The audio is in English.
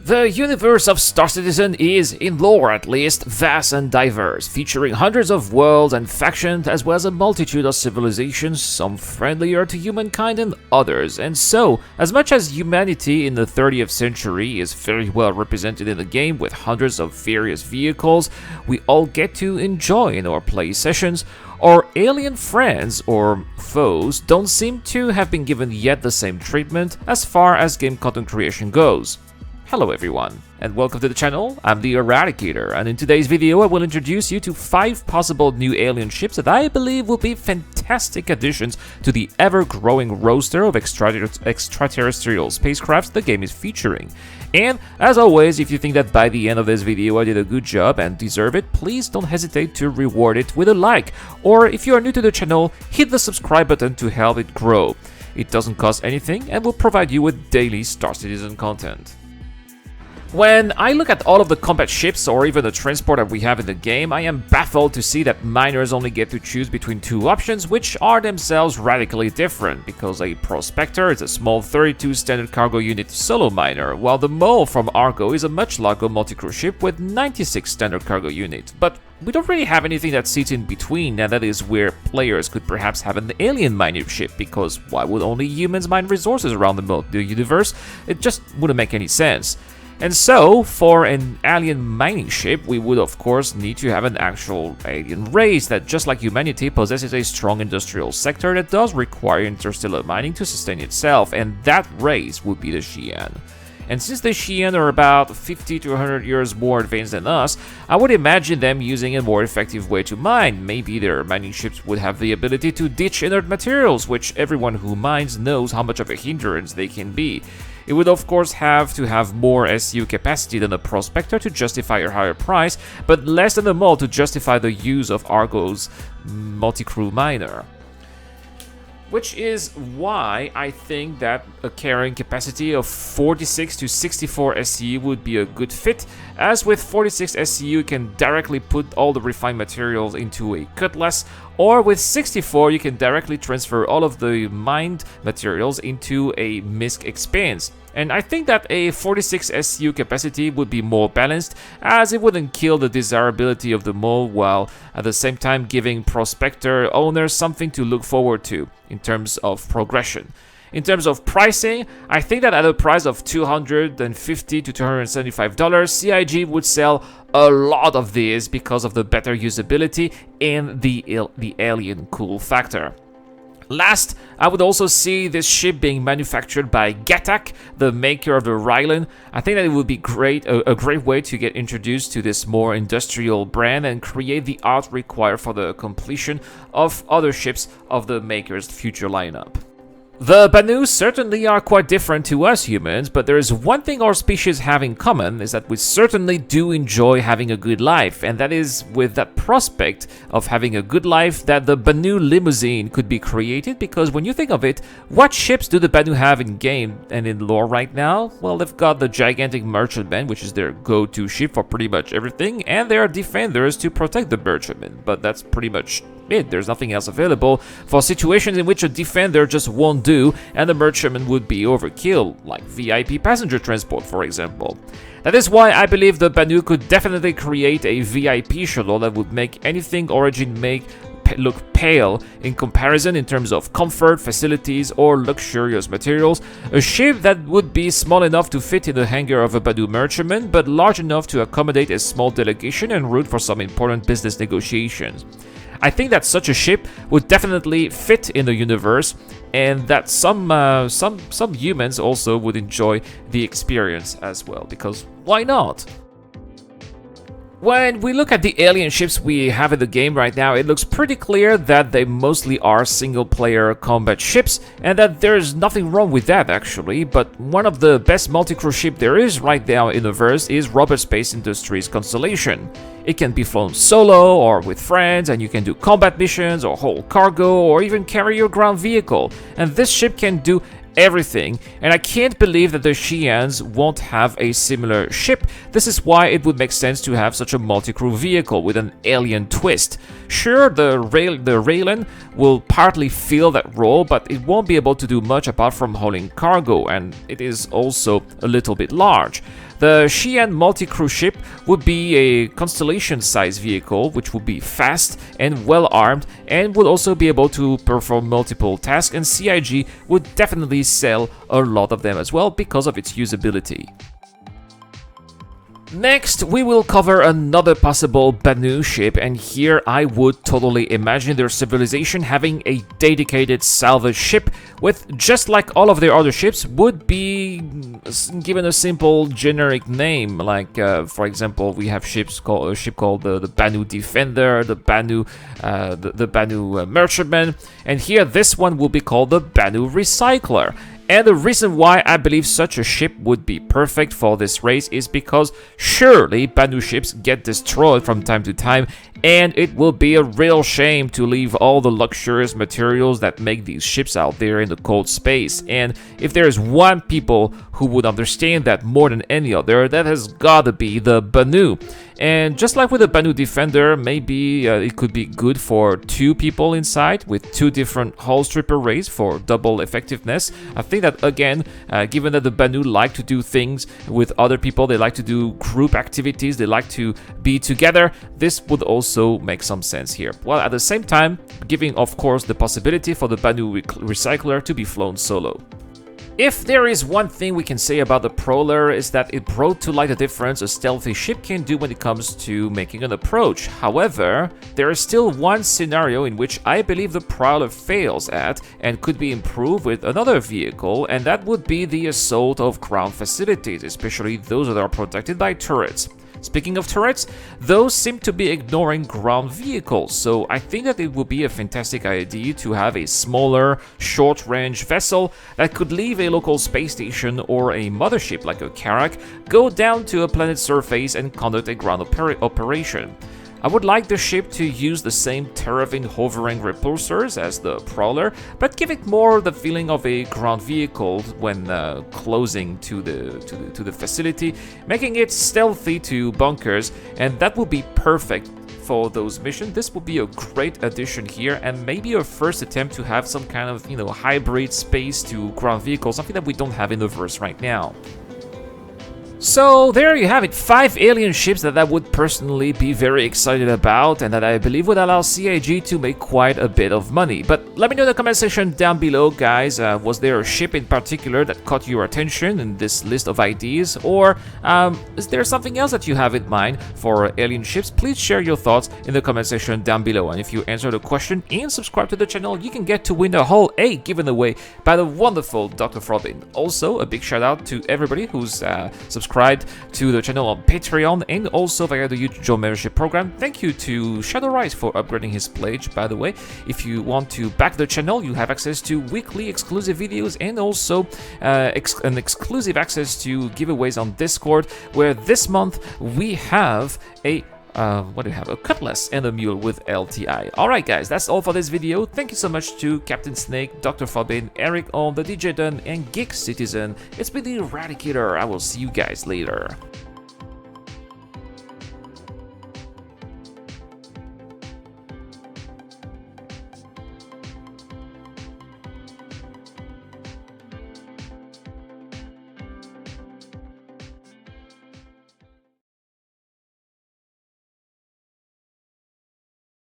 The universe of Star Citizen is, in lore at least, vast and diverse, featuring hundreds of worlds and factions as well as a multitude of civilizations, some friendlier to humankind and others. And so, as much as humanity in the 30th century is very well represented in the game with hundreds of various vehicles we all get to enjoy in our play sessions, our alien friends or foes don't seem to have been given yet the same treatment as far as game content creation goes. Hello everyone, and welcome to the channel. I'm the Eradicator, and in today's video I will introduce you to 5 possible new alien ships that I believe will be fantastic additions to the ever-growing roster of extraterrestrial spacecrafts the game is featuring. And, as always, if you think that by the end of this video I did a good job and deserve it, please don't hesitate to reward it with a like, or if you are new to the channel, hit the subscribe button to help it grow. It doesn't cost anything and will provide you with daily Star Citizen content. When I look at all of the combat ships or even the transport that we have in the game, I am baffled to see that miners only get to choose between 2 options, which are themselves radically different, because a Prospector is a small 32 standard cargo unit solo miner, while the Mole from Argo is a much larger multi-crew ship with 96 standard cargo units. But we don't really have anything that sits in between, and that is where players could perhaps have an alien mining ship, because why would only humans mine resources around the universe? It just wouldn't make any sense. And so, for an alien mining ship, we would of course need to have an actual alien race that, just like humanity, possesses a strong industrial sector that does require interstellar mining to sustain itself, and that race would be the Xi'an. And since the Xi'an are about 50 to 100 years more advanced than us, I would imagine them using a more effective way to mine. Maybe their mining ships would have the ability to ditch inert materials, which everyone who mines knows how much of a hindrance they can be. It would of course have to have more SU capacity than the Prospector to justify a higher price, but less than the Mole to justify the use of Argo's multi-crew miner. Which is why I think that a carrying capacity of 46 to 64 SCU would be a good fit, as with 46 SCU you can directly put all the refined materials into a cutlass, or with 64 you can directly transfer all of the mined materials into a MISC expanse. And I think that a 46 SCU capacity would be more balanced, as it wouldn't kill the desirability of the Mole while at the same time giving Prospector owners something to look forward to in terms of progression. In terms of pricing, I think that at a price of $250 to $275, CIG would sell a lot of these because of the better usability and the alien cool factor. Last, I would also see this ship being manufactured by Gatak, the maker of the Rylan. I think that it would be a great way to get introduced to this more industrial brand and create the art required for the completion of other ships of the maker's future lineup. The Banu certainly are quite different to us humans, but there is one thing our species have in common, is that we certainly do enjoy having a good life, and that is with that prospect of having a good life that the Banu limousine could be created, because when you think of it, what ships do the Banu have in game and in lore right now? Well, they've got the gigantic merchantman, which is their go-to ship for pretty much everything, and there are defenders to protect the merchantman, but that's pretty much it. There's nothing else available for situations in which a defender just won't do and the merchantman would be overkill, like VIP passenger transport for example. That is why I believe the Banu could definitely create a VIP shuttle that would make anything Origin make look pale in comparison in terms of comfort, facilities, or luxurious materials. A ship that would be small enough to fit in the hangar of a Banu merchantman, but large enough to accommodate a small delegation en route for some important business negotiations. I think that such a ship would definitely fit in the universe, and that some humans also would enjoy the experience as well, because why not? When we look at the alien ships we have in the game right now, it looks pretty clear that they mostly are single-player combat ships, and that there's nothing wrong with that actually, but one of the best multi-crew ship there is right now in the verse is Robert Space Industries' Constellation. It can be flown solo or with friends, and you can do combat missions or hold cargo or even carry your ground vehicle, and this ship can do everything, and I can't believe that the Xi'ans won't have a similar ship. This is why it would make sense to have such a multi-crew vehicle with an alien twist. Sure, the Raylan will partly fill that role, but it won't be able to do much apart from hauling cargo, and it is also a little bit large. The Xi'an multi-crew ship would be a constellation-sized vehicle, which would be fast and well-armed, and would also be able to perform multiple tasks, and CIG would definitely sell a lot of them as well because of its usability. Next, we will cover another possible Banu ship, and here I would totally imagine their civilization having a dedicated salvage ship with, just like all of their other ships, would be given a simple generic name. Like, for example, we have a ship called the Banu Defender, the Banu Merchantman, and here this one will be called the Banu Recycler. And the reason why I believe such a ship would be perfect for this race is because surely Banu ships get destroyed from time to time, and it will be a real shame to leave all the luxurious materials that make these ships out there in the cold space. And if there is one people who would understand that more than any other, that has gotta be the Banu. And just like with the Banu Defender, maybe it could be good for 2 people inside with 2 different hull strip arrays for double effectiveness. I think that, again, given that the Banu like to do things with other people, they like to do group activities, they like to be together, this would also make some sense here. While at the same time, giving, of course, the possibility for the Banu Recycler to be flown solo. If there is one thing we can say about the Prowler is that it brought to light the difference a stealthy ship can do when it comes to making an approach. However, there is still one scenario in which I believe the Prowler fails at and could be improved with another vehicle, and that would be the assault of ground facilities, especially those that are protected by turrets. Speaking of turrets, those seem to be ignoring ground vehicles, so I think that it would be a fantastic idea to have a smaller, short-range vessel that could leave a local space station or a mothership like a Karak, go down to a planet's surface and conduct a ground operation. I would like the ship to use the same Terravian hovering repulsors as the Prowler, but give it more the feeling of a ground vehicle when closing to the facility, making it stealthy to bunkers, and that would be perfect for those missions. This would be a great addition here, and maybe a first attempt to have some kind of, hybrid space to ground vehicle, something that we don't have in the verse right now. So there you have it, 5 alien ships that I would personally be very excited about and that I believe would allow CIG to make quite a bit of money. But let me know in the comment section down below, guys, was there a ship in particular that caught your attention in this list of ideas? Or is there something else that you have in mind for alien ships? Please share your thoughts in the comment section down below. And if you answer the question and subscribe to the channel, you can get to win a whole A given away by the wonderful Dr. Frobin. Also, a big shout out to everybody who's subscribed to the channel on Patreon and also via the YouTube membership program. Thank you to Shadow Rise for upgrading his pledge, by the way. If you want to back the channel, you have access to weekly exclusive videos and also an exclusive access to giveaways on Discord, where this month we have a what do we have? A Cutlass and a Mule with LTI. Alright guys, that's all for this video. Thank you so much to Captain Snake, Dr. Fabin, Eric On, the DJ Dun, and Geek Citizen. It's been the Eradicator. I will see you guys later.